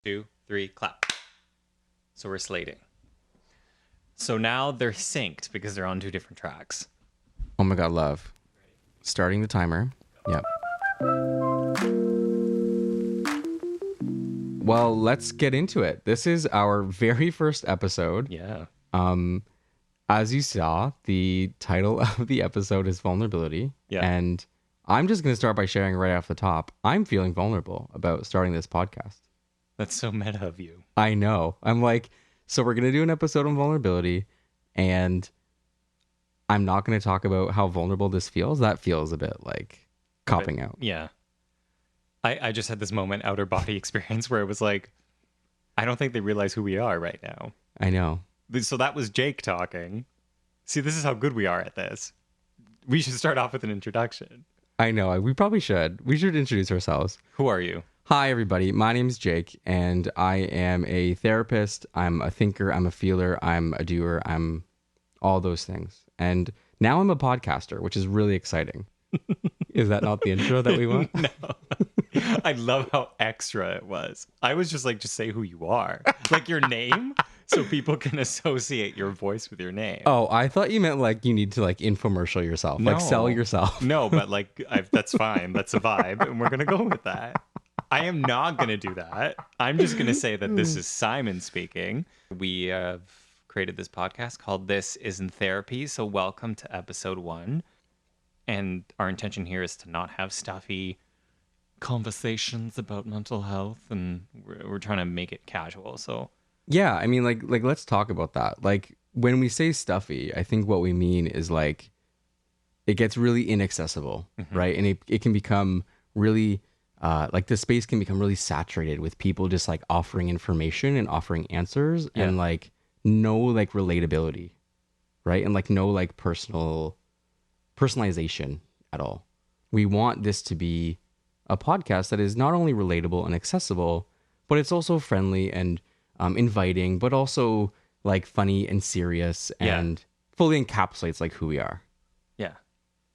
2, 3, clap. So we're slating. So now they're synced because they're on two different tracks. Oh my God, love. Starting the timer. Yep. Well, let's get into it. This is our very first episode. Yeah. As you saw, the title of the episode is vulnerability. Yeah. And I'm just going to start by sharing right off the top. I'm feeling vulnerable about starting this podcast. That's so meta of you. I know. I'm like, so we're going to do an episode on vulnerability, and I'm not going to talk about how vulnerable this feels. That feels a bit like copping out. Yeah. I just had this moment, outer body experience, where it was like, I don't think they realize who we are right now. I know. So that was Jake talking. See, this is how good we are at this. We should start off with an introduction. I know. We probably should. We should introduce ourselves. Who are you? Hi, everybody. My name is Jake, and I am a therapist. I'm a thinker. I'm a feeler. I'm a doer. I'm all those things. And now I'm a podcaster, which is really exciting. Is that not the intro that we want? No. I love how extra it was. I was just like, just say who you are. Like your name, so people can associate your voice with your name. Oh, I thought you meant like you need to like infomercial yourself, like sell yourself. No, but like that's fine. That's a vibe, and we're gonna go with that. I am not gonna do that. I'm just gonna say that this is Simon speaking. We have created this podcast called This Isn't Therapy, so welcome to episode 1. And our intention here is to not have stuffy conversations about mental health, and we're trying to make it casual. So Yeah, I mean, like let's talk about that. Like when we say stuffy, I think what we mean is like it gets really inaccessible, right? And it can become really like the space can become really saturated with people just like offering information and offering answers and like no like relatability, right? And like no like personalization at all. We want this to be a podcast that is not only relatable and accessible, but it's also friendly and inviting, but also like funny and serious and fully encapsulates like who we are. yeah,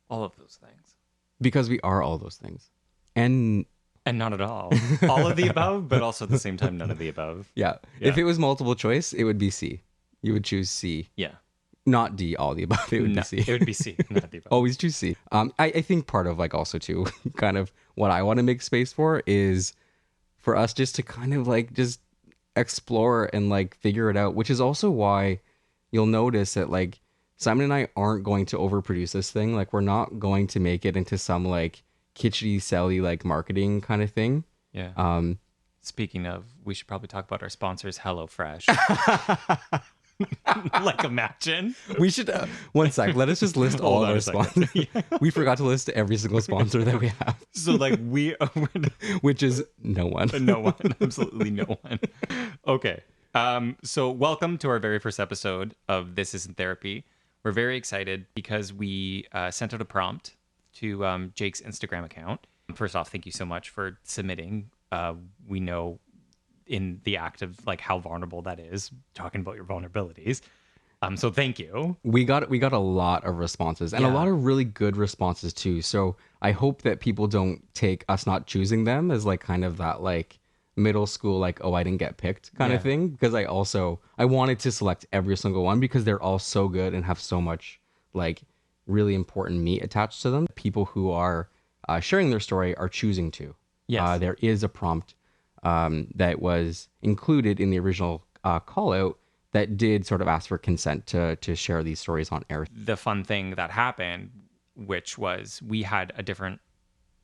all of those things. Because we are all those things. And not at all. All of the above, but also at the same time, none of the above. yeah, if it was multiple choice, it would be C. You would choose C. Yeah. Not D, all the above. It would be C. It would be C, not the above. Always choose C. I think part of like also too, kind of what I want to make space for is for us just to kind of like just explore and like figure it out, which is also why you'll notice that like Simon and I aren't going to overproduce this thing. Like we're not going to make it into some like kitschy, selly like marketing kind of thing. Yeah. Speaking of, we should probably talk about our sponsors, HelloFresh. Like imagine. We should one sec. Let us just list all of our sponsors. We forgot to list every single sponsor that we have. So like which is no one. No one. Absolutely no one. Okay. So welcome to our very first episode of This Isn't Therapy. We're very excited because we sent out a prompt to Jake's Instagram account. First off, thank you so much for submitting. We know in the act of like how vulnerable that is, talking about your vulnerabilities. So thank you. We got a lot of responses and a lot of really good responses too. So I hope that people don't take us not choosing them as like kind of that like middle school like, oh, I didn't get picked kind of thing, because I wanted to select every single one because they're all so good and have so much like really important meat attached to them. People who are sharing their story are choosing to. Yes. There is a prompt that was included in the original call out that did sort of ask for consent to share these stories on air. The fun thing that happened, which was we had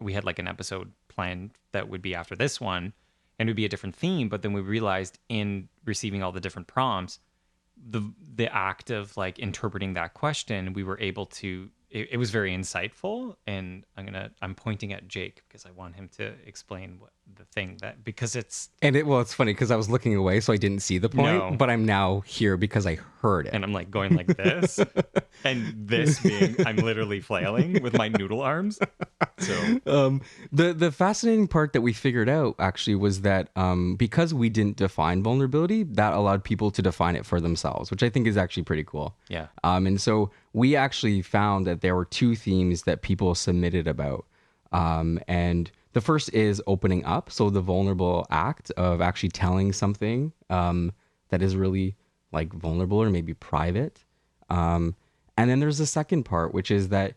like an episode planned that would be after this one, and it would be a different theme, but then we realized in receiving all the different prompts, the act of like interpreting that question, we were able to, it was very insightful. And I'm pointing at Jake because I want him to explain what the thing that, because it's funny because I was looking away so I didn't see the point, but I'm now here because I heard it. And I'm like going like this and this being, I'm literally flailing with my noodle arms. So the fascinating part that we figured out actually was that because we didn't define vulnerability, that allowed people to define it for themselves, which I think is actually pretty cool. Yeah. And so we actually found that there were two themes that people submitted about. And The first is opening up. So the vulnerable act of actually telling something that is really like vulnerable or maybe private. And then there's the second part, which is that,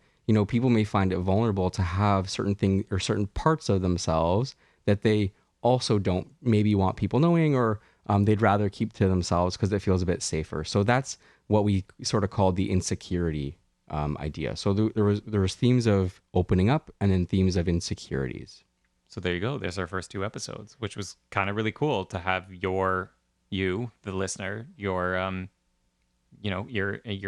people may find it vulnerable to have certain things or certain parts of themselves that they also don't maybe want people knowing, or they'd rather keep to themselves because it feels a bit safer. So that's what we sort of called the insecurity idea. So there was themes of opening up and then themes of insecurities. So there you go. There's our first 2 episodes, which was kind of really cool to have you, the listener, your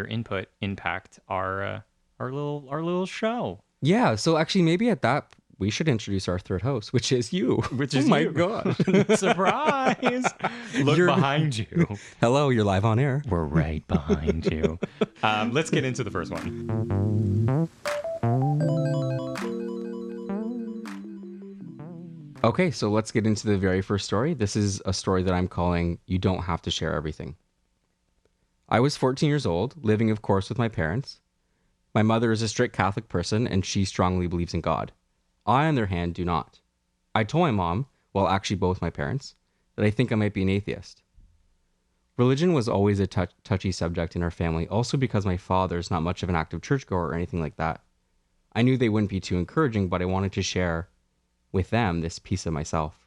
input impact our little show. Yeah. So actually, maybe at that we should introduce our third host, which is you. Which is oh my you. God. Surprise! Look behind you. Hello, you're live on air. We're right behind you. Let's get into the first one. Okay, so let's get into the very first story. This is a story that I'm calling You Don't Have to Share Everything. I was 14 years old, living, of course, with my parents. My mother is a strict Catholic person, and she strongly believes in God. I, on the other hand, do not. I told my mom, well, actually both my parents, that I think I might be an atheist. Religion was always a touchy subject in our family, also because my father is not much of an active churchgoer or anything like that. I knew they wouldn't be too encouraging, but I wanted to share with them this piece of myself.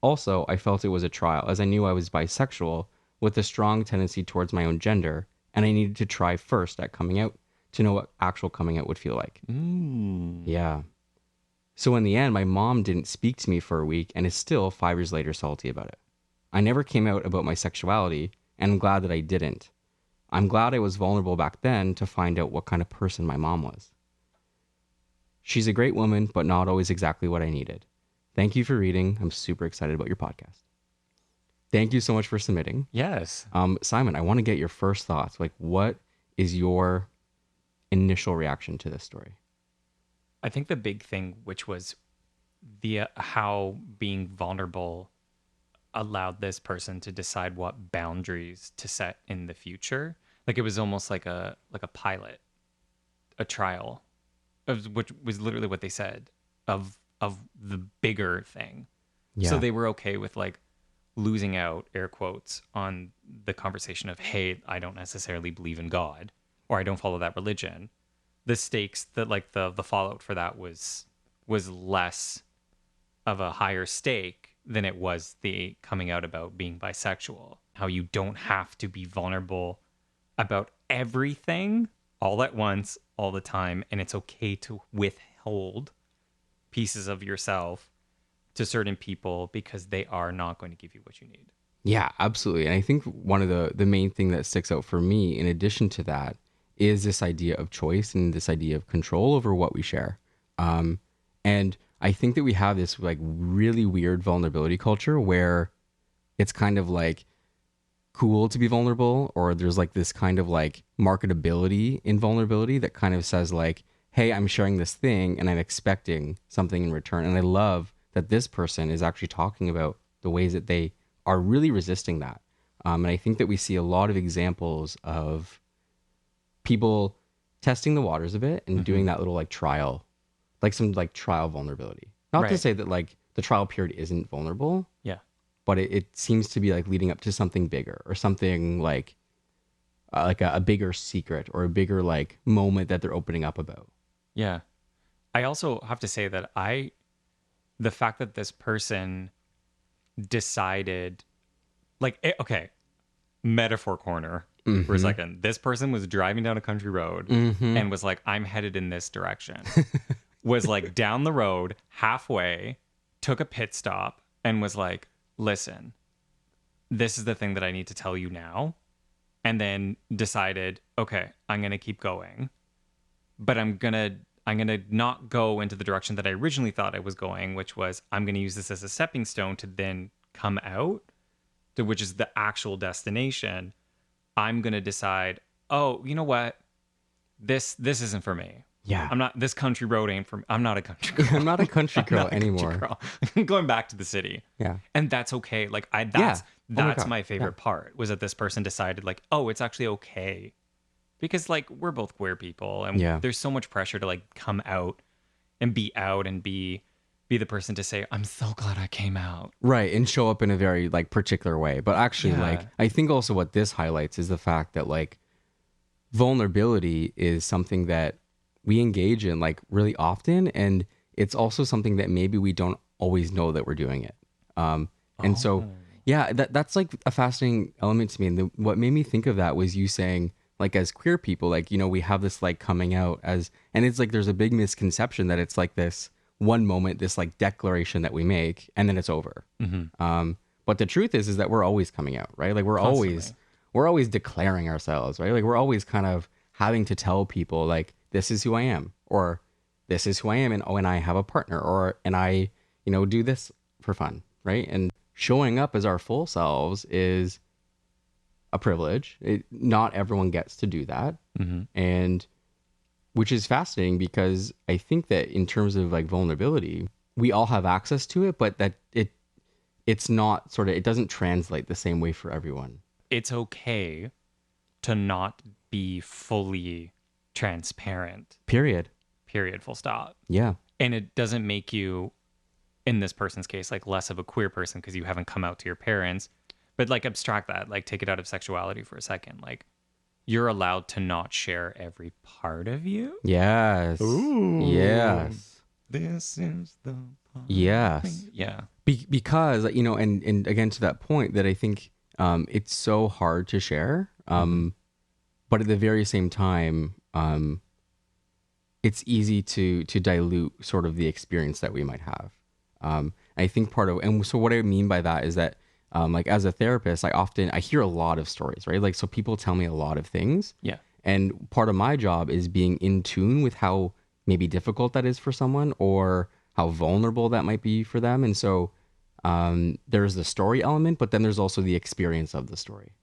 Also, I felt it was a trial, as I knew I was bisexual with a strong tendency towards my own gender, and I needed to try first at coming out to know what actual coming out would feel like. Yeah. So in the end, my mom didn't speak to me for a week and is still 5 years later salty about it. I never came out about my sexuality, and I'm glad that I didn't. I'm glad I was vulnerable back then to find out what kind of person my mom was. She's a great woman, but not always exactly what I needed. Thank you for reading. I'm super excited about your podcast. Thank you so much for submitting. Yes. Simon, I want to get your first thoughts. Like, what is your initial reaction to this story? I think the big thing, which was how being vulnerable allowed this person to decide what boundaries to set in the future. Like, it was almost like a pilot, a trial, which was literally what they said of the bigger thing. Yeah. So they were okay with like losing out, air quotes, on the conversation of, hey, I don't necessarily believe in God, or I don't follow that religion. The stakes, that like the fallout for that was less of a higher stake than it was the coming out about being bisexual. How you don't have to be vulnerable about everything all at once, all the time, and it's okay to withhold pieces of yourself to certain people because they are not going to give you what you need. Yeah, absolutely. And I think one of the main thing that sticks out for me, in addition to that, is this idea of choice and this idea of control over what we share. And I think that we have this like really weird vulnerability culture where it's kind of like cool to be vulnerable, or there's like this kind of like marketability in vulnerability that kind of says like, hey, I'm sharing this thing and I'm expecting something in return. And I love that this person is actually talking about the ways that they are really resisting that. And I think that we see a lot of examples of people testing the waters a bit and doing that little like trial, like some like trial vulnerability. Not to Right. say that like the trial period isn't vulnerable, Yeah. but it seems to be like leading up to something bigger or something like a bigger secret or a bigger like moment that they're opening up about. Yeah. I also have to say that the fact that this person decided, like, okay, metaphor corner for a second. This person was driving down a country road and was like, I'm headed in this direction. Was like down the road halfway, took a pit stop and was like, listen, this is the thing that I need to tell you now. And then decided, okay, I'm going to keep going, but I'm going to not go into the direction that I originally thought I was going, which was I'm going to use this as a stepping stone to then come out to, which is the actual destination. I'm going to decide, oh, you know what? This isn't for me. Yeah. I'm not, this country road ain't for me. I'm not a country girl. I'm not a country girl not a country anymore. girl. I'm going back to the city. Yeah. And that's okay. Like Yeah. that's God. my favorite part, was that this person decided like, oh, it's actually okay. Because like we're both queer people and Yeah. there's so much pressure to like come out and be be the person to say, I'm so glad I came out. Right, and show up in a very like particular way. But actually, like, I think also what this highlights is the fact that like vulnerability is something that we engage in like really often, and it's also something that maybe we don't always know that we're doing it. And so, yeah, that's like a fascinating element to me. And what made me think of that was you saying, like, as queer people, like, you know, we have this like coming out as, and it's like there's a big misconception that it's like this one moment, this like declaration that we make, and then it's over. But the truth is that we're always coming out, right? Like Constantly. we're always declaring ourselves, right? Like we're always kind of having to tell people like, this is who I am, or this is who I am, and oh, and I have a partner, or and I, you know, do this for fun, right? And showing up as our full selves is a privilege. Not everyone gets to do that, and which is fascinating because I think that in terms of like vulnerability, we all have access to it, but that it's not sort of, it doesn't translate the same way for everyone. It's okay to not be fully transparent. Period. Full stop. Yeah. And it doesn't make you, in this person's case, like less of a queer person because you haven't come out to your parents. But like abstract that, like take it out of sexuality for a second. Like you're allowed to not share every part of you. Yes. Ooh. Yes. This is the part. Yes. Yeah. Because, you know, and again, to that point that I think it's so hard to share. But at the very same time, it's easy to dilute sort of the experience that we might have. I think part of, and so what I mean by that is that, like as a therapist, I hear a lot of stories, right? Like, so people tell me a lot of things. Yeah. And part of my job is being in tune with how maybe difficult that is for someone or how vulnerable that might be for them. And so there's the story element, but then there's also the experience of the story.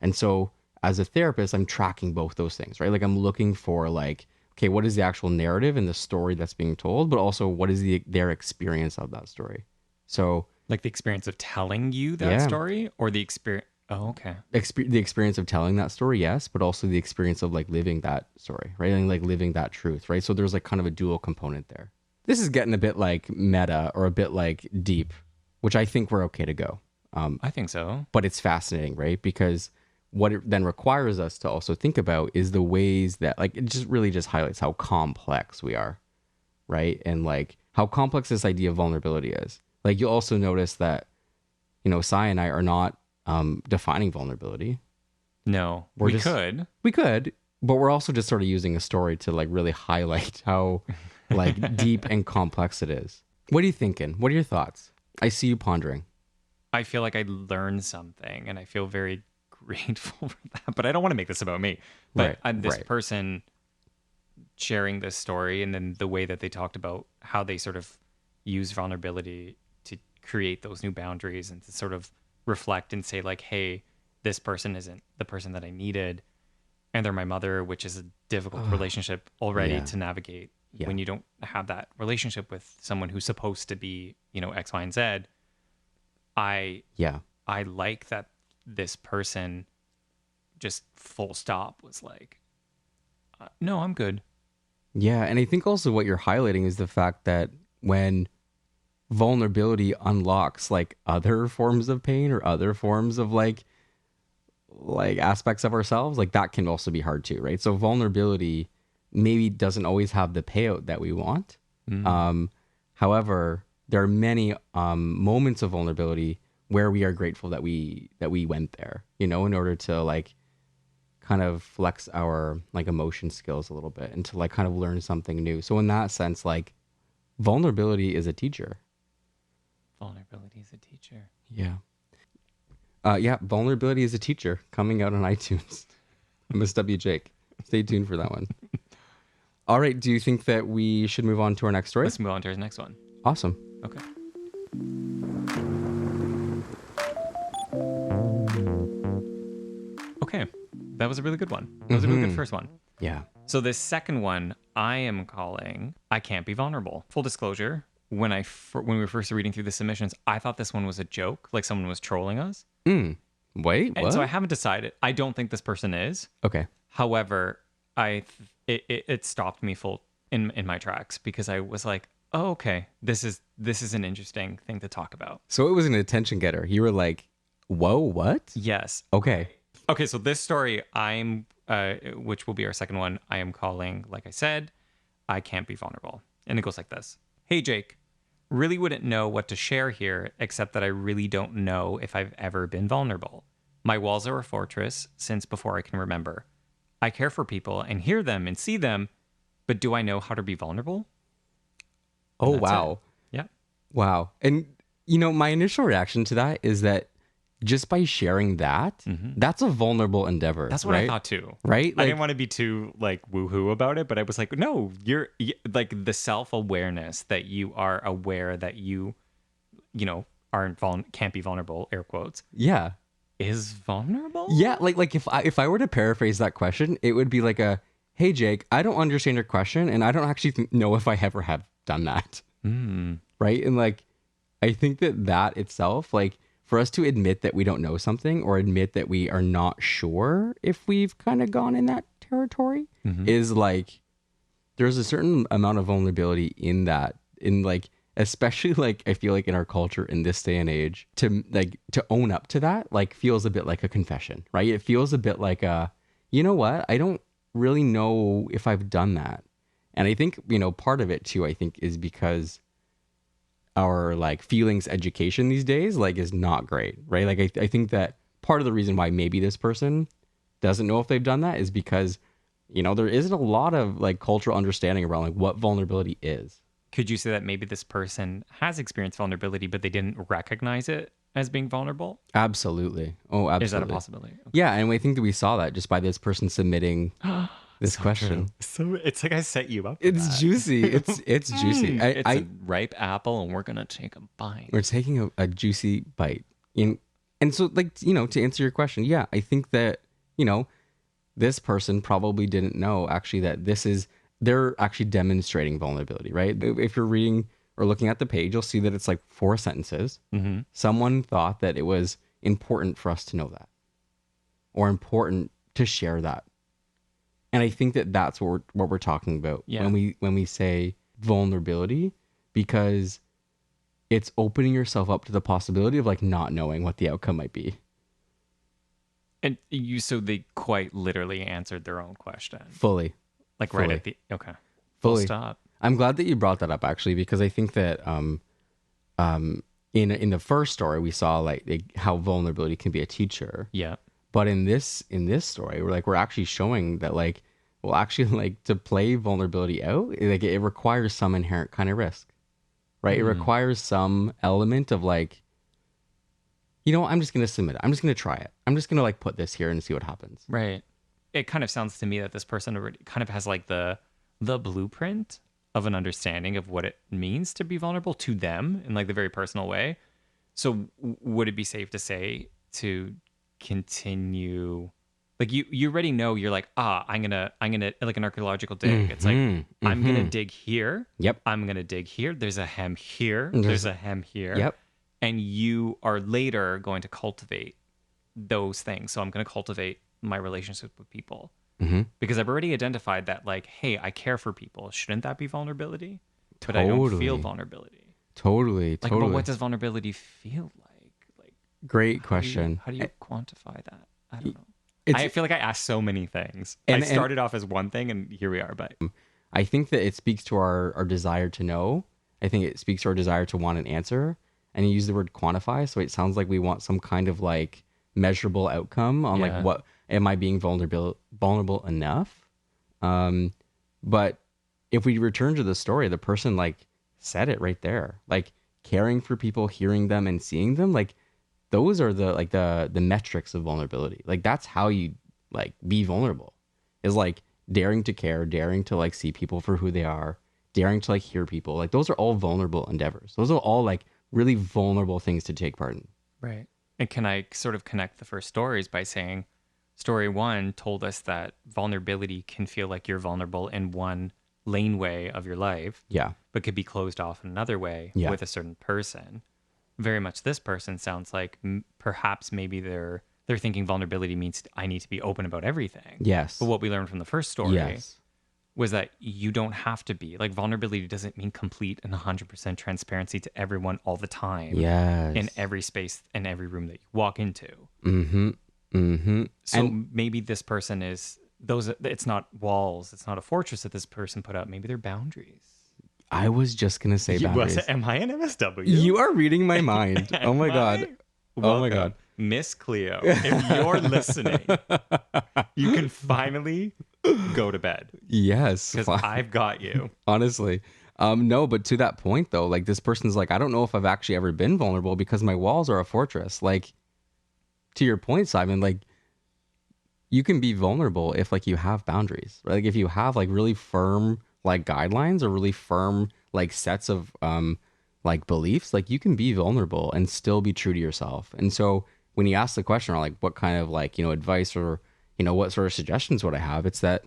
And so as a therapist, I'm tracking both those things, right? Like I'm looking for like, okay, what is the actual narrative and the story that's being told, but also what is their experience of that story? So like the experience of telling you that story or the experience. Oh, okay. The experience of telling that story, yes, but also the experience of like living that story, right? And like living that truth, right? So there's like kind of a dual component there. This is getting a bit like meta or a bit like deep, which I think we're okay to go. I think so. But it's fascinating, right? Because what it then requires us to also think about is the ways that like it just really just highlights how complex we are, right? And like how complex this idea of vulnerability is. Like you'll also notice that, you know, Sai and I are not defining vulnerability. No, we could, but we're also just sort of using a story to like really highlight how like deep and complex it is. What are you thinking? What are your thoughts? I see you pondering. I feel like I learned something and I feel very grateful for that, but I don't want to make this about me. But this person sharing this story and then the way that they talked about how they sort of use vulnerability to create those new boundaries and to sort of reflect and say like, hey, this person isn't the person that I needed. And they're my mother, which is a difficult relationship already to navigate when you don't have that relationship with someone who's supposed to be, you know, X, Y, and Z. I like that this person just full stop was like, no, I'm good. Yeah. And I think also what you're highlighting is the fact that when vulnerability unlocks like other forms of pain or other forms of like aspects of ourselves, like that can also be hard too, right? So vulnerability maybe doesn't always have the payout that we want. However, there are many moments of vulnerability where we are grateful that we went there, you know, in order to like kind of flex our like emotion skills a little bit and to like kind of learn something new. So in that sense, like vulnerability is a teacher. Vulnerability is a teacher. Yeah. Vulnerability is a teacher coming out on iTunes. Miss W. Jake. Stay tuned for that one. All right. Do you think that we should move on to our next story? Let's move on to our next one. Awesome. Okay. Okay. That was a really good one. That was a really good first one. Yeah. So this second one I am calling I Can't Be Vulnerable. Full disclosure, when we were first reading through the submissions, I thought this one was a joke, like someone was trolling us. Wait, what? And so I haven't decided. I don't think this person is. Okay. However, it stopped me full in my tracks because I was like, Oh, okay. This is an interesting thing to talk about. So it was an attention getter. You were like, whoa, what? Yes. Okay. Okay, so this story which will be our second one, I am calling, like I said, I Can't Be Vulnerable. And it goes like this. Hey Jake, really wouldn't know what to share here except that I really don't know if I've ever been vulnerable. My walls are a fortress since before I can remember. I care for people and hear them and see them, but do I know how to be vulnerable? Oh, And that's it. wow. Yeah. Wow. And, my initial reaction to that is that just by sharing that, that's a vulnerable endeavor. That's what I thought too. Right? I didn't want to be too like woohoo about it, but I was like, no, like the self-awareness that you are aware that can't be vulnerable, air quotes, yeah. is vulnerable. Yeah. Like if I were to paraphrase that question, it would be like hey, Jake, I don't understand your question. And I don't actually know if I ever have done that. Right. And like, I think that itself, like, for us to admit that we don't know something or admit that we are not sure if we've kind of gone in that territory is like, there's a certain amount of vulnerability in that, in like, especially like, I feel like in our culture in this day and age to own up to that, like feels a bit like a confession, right? It feels a bit like you know what? I don't really know if I've done that. And I think, part of it too, I think is because our like feelings education these days like is not great, right? Like I think that part of the reason why maybe this person doesn't know if they've done that is because there isn't a lot of like cultural understanding around like what vulnerability is. Could you say that maybe this person has experienced vulnerability, but they didn't recognize it as being vulnerable? Absolutely. Oh, absolutely. Is that a possibility? Okay. Yeah, and I think that we saw that just by this person submitting this question. So it's like I set you up. It's juicy. It's juicy. It's a ripe apple, and we're gonna take a bite. We're taking a juicy bite. And so, like, to answer your question, yeah, I think that this person probably didn't know actually that they're actually demonstrating vulnerability, right? If you're reading or looking at the page, you'll see that it's like 4 sentences. Someone thought that it was important for us to know that, or important to share that. And I think that that's what we're talking about when we say vulnerability, because it's opening yourself up to the possibility of like not knowing what the outcome might be. And so they quite literally answered their own question. Fully. Like right at the, okay. Fully. Full stop. I'm glad that you brought that up actually, because I think that in the first story we saw like how vulnerability can be a teacher. Yeah. But in this story, we're actually showing that like, well, actually like to play vulnerability out, like it requires some inherent kind of risk, right? It requires some element of like, I'm just going to submit it. I'm just going to try it. I'm just going to like put this here and see what happens. Right. It kind of sounds to me that this person already kind of has like the blueprint of an understanding of what it means to be vulnerable to them in like the very personal way. So would it be safe to say to continue, like you already know, you're like, I'm gonna like an archaeological dig. It's like I'm gonna dig here. Yep. I'm gonna dig here. There's a hem here. There's a hem here. Yep. And you are later going to cultivate those things. So I'm going to cultivate my relationship with people because I've already identified that like, hey, I care for people. Shouldn't that be vulnerability? But I don't feel vulnerability. Totally. Like, but what does vulnerability feel like? Like, great question. How do you quantify that? I don't know. I feel like I asked so many things. I started off as one thing, and here we are. But I think that it speaks to our desire to know. I think it speaks to our desire to want an answer. And you use the word quantify, so it sounds like we want some kind of like measurable outcome on like what am I being vulnerable enough? But if we return to the story, the person like said it right there, like caring for people, hearing them, and seeing them, like those are the metrics of vulnerability. Like that's how you like be vulnerable, is like daring to care, daring to like see people for who they are, daring to like hear people. Like those are all vulnerable endeavors. Those are all like really vulnerable things to take part in. Right. And can I sort of connect the first stories by saying story 1 told us that vulnerability can feel like you're vulnerable in one laneway of your life. Yeah. But could be closed off in another way with a certain person. Very much this person sounds like perhaps maybe they're thinking vulnerability means I need to be open about everything. Yes. But what we learned from the first story was that you don't have to be like, vulnerability doesn't mean complete and 100% transparency to everyone all the time. Yes. In every space and every room that you walk into. Mm-hmm. Mm-hmm. So maybe this person is it's not walls, it's not a fortress that this person put up. Maybe they're boundaries. I was just gonna say boundaries. Am I an MSW? You are reading my mind. Oh my God. Oh my God. Miss Cleo, if you're listening, you can finally go to bed. Yes. Because I've got you. Honestly. No, but to that point though, like this person's like, I don't know if I've actually ever been vulnerable because my walls are a fortress. Like, to your point, Simon, like you can be vulnerable if like you have boundaries, right? Like if you have like really firm like guidelines or really firm like sets of like beliefs, like you can be vulnerable and still be true to yourself. And so when you ask the question, or like what kind of like, you know, advice or, you know, what sort of suggestions would I have? It's that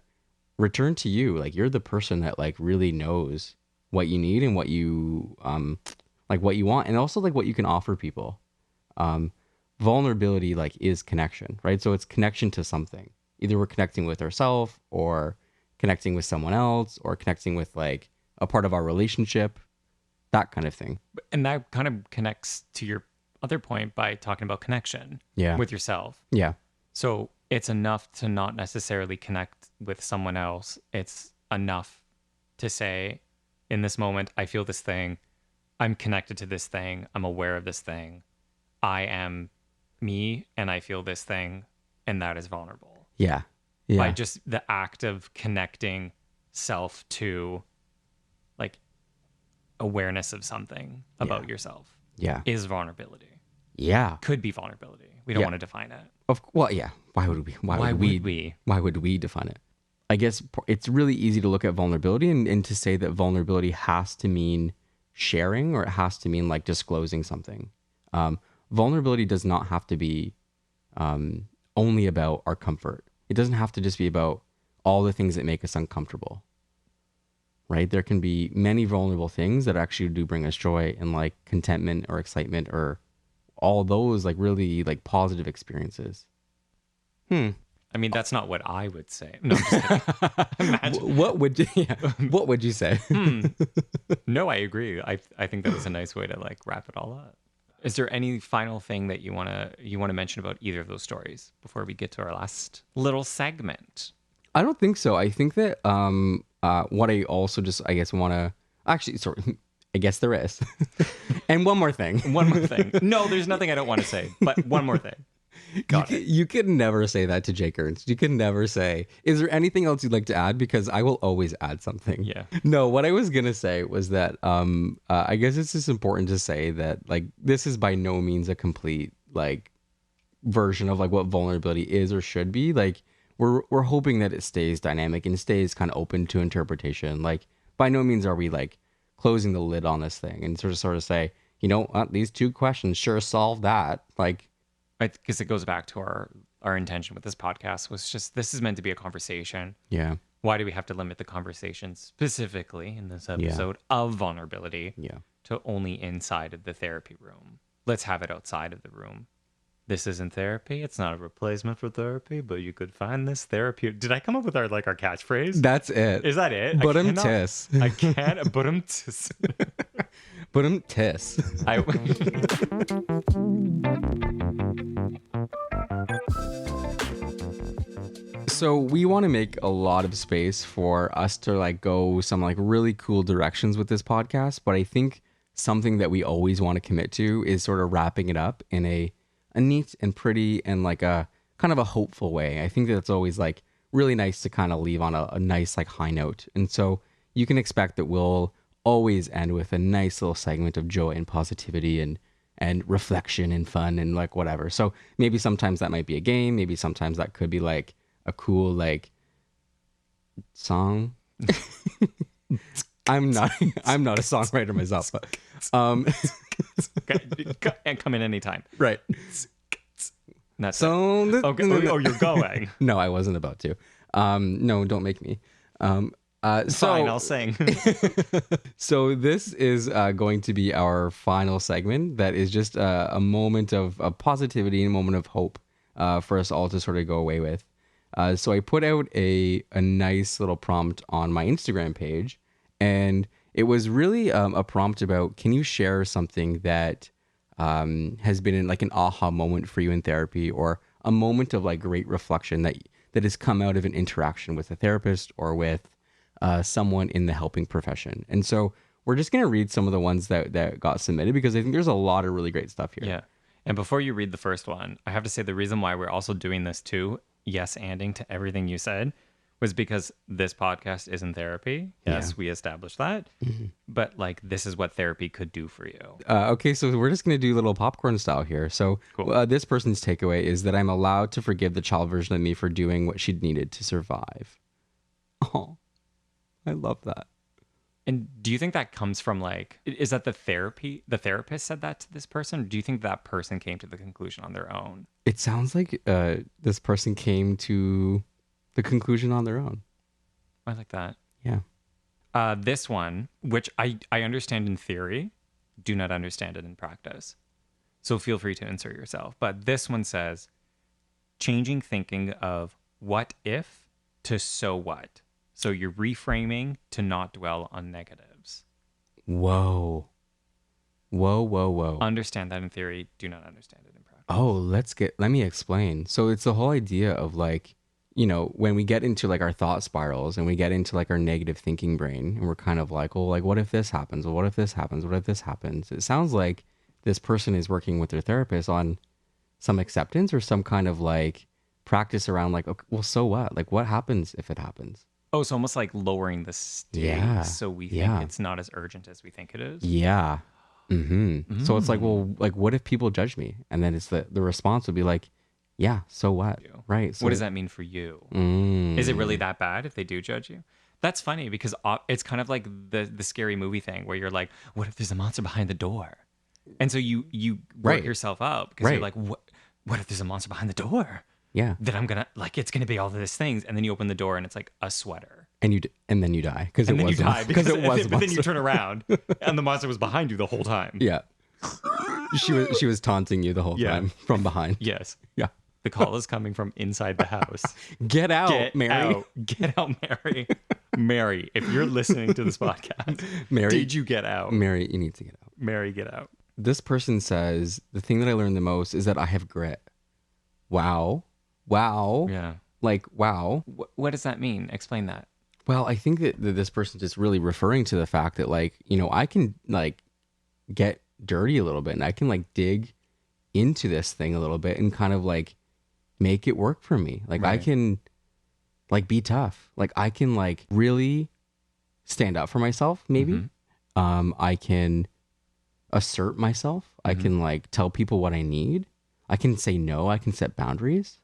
return to you. Like you're the person that like really knows what you need and what you like what you want, and also like what you can offer people. Vulnerability like is connection, right? So it's connection to something. Either we're connecting with ourselves or connecting with someone else or connecting with like a part of our relationship, that kind of thing. And that kind of connects to your other point by talking about connection with yourself. Yeah. So it's enough to not necessarily connect with someone else. It's enough to say, in this moment, I feel this thing. I'm connected to this thing. I'm aware of this thing. I am me and I feel this thing. And that is vulnerable. Yeah. Yeah. By just the act of connecting self to like awareness of something about yourself. Yeah. Is vulnerability. Yeah. Could be vulnerability. We don't want to define it. Well, yeah. Why would we? Why would we define it? I guess it's really easy to look at vulnerability and to say that vulnerability has to mean sharing or it has to mean like disclosing something. Vulnerability does not have to be only about our comfort. It doesn't have to just be about all the things that make us uncomfortable, right? There can be many vulnerable things that actually do bring us joy and like contentment or excitement or all those like really like positive experiences. I mean, that's not what I would say. No, I'm just kidding. Imagine. What would you say? No, I agree. I think that was a nice way to like wrap it all up. Is there any final thing that you wanna mention about either of those stories before we get to our last little segment? I don't think so. I think that what I also just I guess want to actually sorry. I guess there is. And one more thing. One more thing. No, there's nothing I don't want to say, but one more thing. You could never say that to Jake Ernst. You can never say, is there anything else you'd like to add? Because I will always add something. Yeah. No, what I was going to say was that I guess it's just important to say that like this is by no means a complete like version of like what vulnerability is or should be. Like we're hoping that it stays dynamic and stays kind of open to interpretation. Like by no means are we like closing the lid on this thing and sort of say, you know, these two questions sure solve that. Like, because it goes back to our intention with this podcast was just, this is meant to be a conversation. Yeah. Why do we have to limit the conversation specifically in this episode of vulnerability to only inside of the therapy room? Let's have it outside of the room. This isn't therapy. It's not a replacement for therapy, but you could find this therapy. Did I come up with our catchphrase? That's it. Is that it? Tis. I can't. Tis. Tis. So we want to make a lot of space for us to like go some like really cool directions with this podcast, but I think something that we always want to commit to is sort of wrapping it up in a neat and pretty and like a kind of a hopeful way. I think that's always like really nice to kind of leave on a nice like high note. And so you can expect that we'll always end with a nice little segment of joy and positivity and reflection and fun and like whatever. So maybe sometimes that might be a game. Maybe sometimes that could be like a cool like song. I'm not a songwriter myself, but okay. And come in anytime. Right. That's so okay. Oh, you're going. No, I wasn't about to. No, don't make me. Fine, I'll sing. So this is going to be our final segment. That is just a moment of positivity and a moment of hope for us all to sort of go away with. So I put out a nice little prompt on my Instagram page, and it was really a prompt about, can you share something that has been in like an aha moment for you in therapy, or a moment of like great reflection that has come out of an interaction with a therapist or with someone in the helping profession. And so we're just going to read some of the ones that got submitted, because I think there's a lot of really great stuff here. Yeah. And before you read the first one, I have to say the reason why we're also doing this too, yes-anding to everything you said, was because this podcast isn't therapy. Yes, we established that. But like, this is what therapy could do for you. Okay, so we're just going to do a little popcorn style here. So Cool. this person's takeaway is that I'm allowed to forgive the child version of me for doing what she needed to survive. Oh, I love that. And do you think that comes from like, is that the therapist said that to this person? Or do you think that person came to the conclusion on their own? It sounds like this person came to the conclusion on their own. I like that. Yeah. This one, which I understand in theory, do not understand it in practice. So feel free to insert yourself. But this one says, changing thinking of what if to so what. So you're reframing to not dwell on negatives. Whoa. Understand that in theory, do not understand it in practice. Oh, let me explain. So it's the whole idea of like, when we get into like our thought spirals and we get into like our negative thinking brain, and we're kind of like, oh, like what if this happens? Well, what if this happens? What if this happens? It sounds like this person is working with their therapist on some acceptance or some kind of like practice around like, okay, well, so what? Like what happens if it happens? Oh, so almost like lowering the stakes, Yeah. so we think it's not as urgent as we think it is. Yeah. So it's like, well, like what if people judge me? And then it's the response would be like, yeah, so what? Right. So what does that mean for you? Is it really that bad if they do judge you? That's funny because it's kind of like the scary movie thing where you're like, what if there's a monster behind the door? And so you work yourself up because you're like, what if there's a monster behind the door? Yeah. Then I'm gonna like, it's gonna be all of these things, and then you open the door and it's like a sweater, and then you die because it was because but then you turn around and the monster was behind you the whole time. Yeah. She was taunting you the whole time from behind. Yes. Yeah. The call is coming from inside the house. Get out, Mary. Get out, Mary. Mary, if you're listening to this podcast, Mary, did you get out? Mary, you need to get out. Mary, get out. This person says, the thing that I learned the most is that I have grit. Wow. Yeah. Like, wow. What does that mean? Explain that. Well, I think that this person is really referring to the fact that, like, I can, like, get dirty a little bit, and I can, like, dig into this thing a little bit and kind of, like, make it work for me. Like, I can, like, be tough. Like, I can, like, really stand up for myself, maybe. I can assert myself. I can, like, tell people what I need. I can say no. I can set boundaries.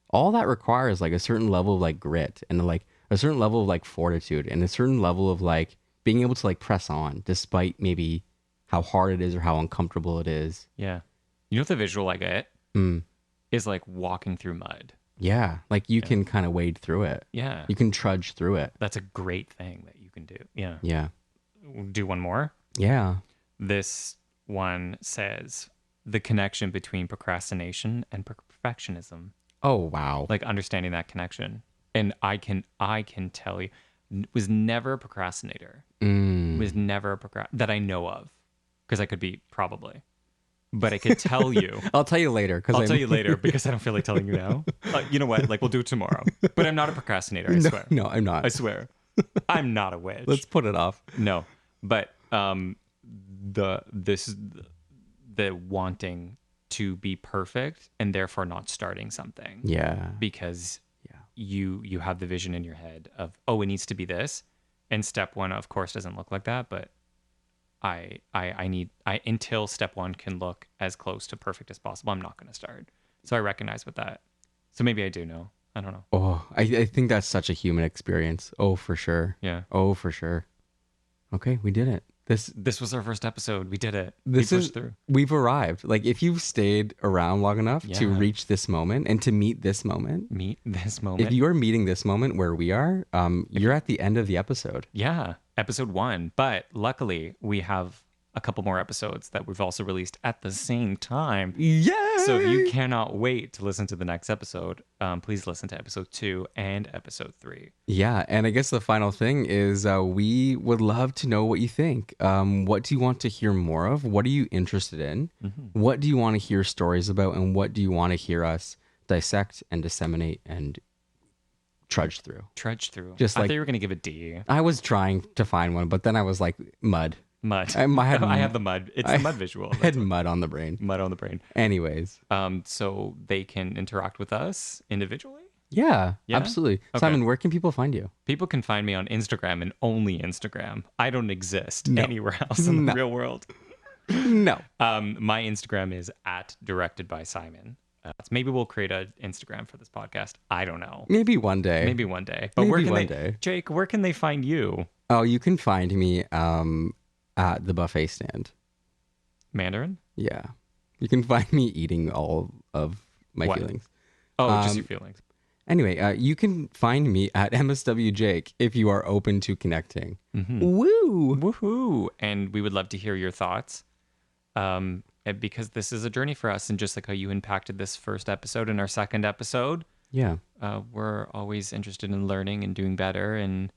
All that requires like a certain level of like grit and like a certain level of like fortitude and a certain level of like being able to like press on despite maybe how hard it is or how uncomfortable it is. Yeah. You know, the visual I get is like walking through mud. Yeah. Like you can kind of wade through it. Yeah. You can trudge through it. That's a great thing that you can do. Yeah. Yeah. Do one more. Yeah. This one says the connection between procrastination and perfectionism. Oh, wow. Like understanding that connection. And I can tell you, was never a procrastinator. Was never that I know of, because I could be probably, but I could tell you. I'll tell you later. I'll tell you later because I don't feel like telling you now. You know what? Like we'll do it tomorrow. But I'm not a procrastinator. I swear. No, I'm not. I swear. I'm not a witch. Let's put it off. No, but the wanting to be perfect and therefore not starting something. Yeah. Because you have the vision in your head of, oh, it needs to be this. And step one, of course, doesn't look like that, but I until step one can look as close to perfect as possible, I'm not going to start. So I recognize with that. So maybe I do know. I don't know. Oh, I think that's such a human experience. Oh, for sure. Yeah. Oh, for sure. Okay, we did it. This was our first episode. We did it. We pushed through. We've arrived. Like if you've stayed around long enough to reach this moment and to meet this moment. If you are meeting this moment where we are, you're at the end of the episode. Yeah, episode 1. But luckily, we have a couple more episodes that we've also released at the same time. Yeah. So if you cannot wait to listen to the next episode, please listen to episode 2 and episode 3. Yeah, and I guess the final thing is we would love to know what you think. What do you want to hear more of? What are you interested in? What do you want to hear stories about? And what do you want to hear us dissect and disseminate and trudge through? Just like, I thought you were going to give a D. I was trying to find one, but then I was like, mud. I have the mud. It's the mud visual. I had mud on the brain. Anyways. So they can interact with us individually? Yeah, absolutely. Okay. Simon, where can people find you? People can find me on Instagram and only Instagram. I don't exist anywhere else in the real world. No. My Instagram is @directedbysimon. Maybe we'll create an Instagram for this podcast. I don't know. Maybe one day. But Jake, where can they find you? Oh, you can find me at the buffet stand. Mandarin? Yeah. You can find me eating all of my feelings. Oh, just your feelings. Anyway, you can find me at MSW Jake if you are open to connecting. Woo! Woohoo! And we would love to hear your thoughts. Because this is a journey for us, and just like how you impacted this first episode and our second episode, we're always interested in learning and doing better, and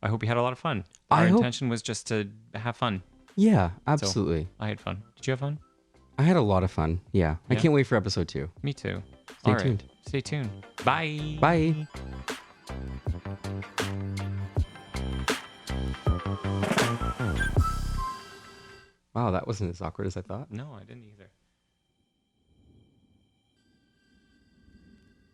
I hope you had a lot of fun. Our intention was just to have fun. Yeah, absolutely. So I had fun. Did you have fun? I had a lot of fun. Yeah. I can't wait for episode 2. Me too. Stay tuned. Stay tuned. Bye. Bye. Wow, that wasn't as awkward as I thought. No, I didn't either.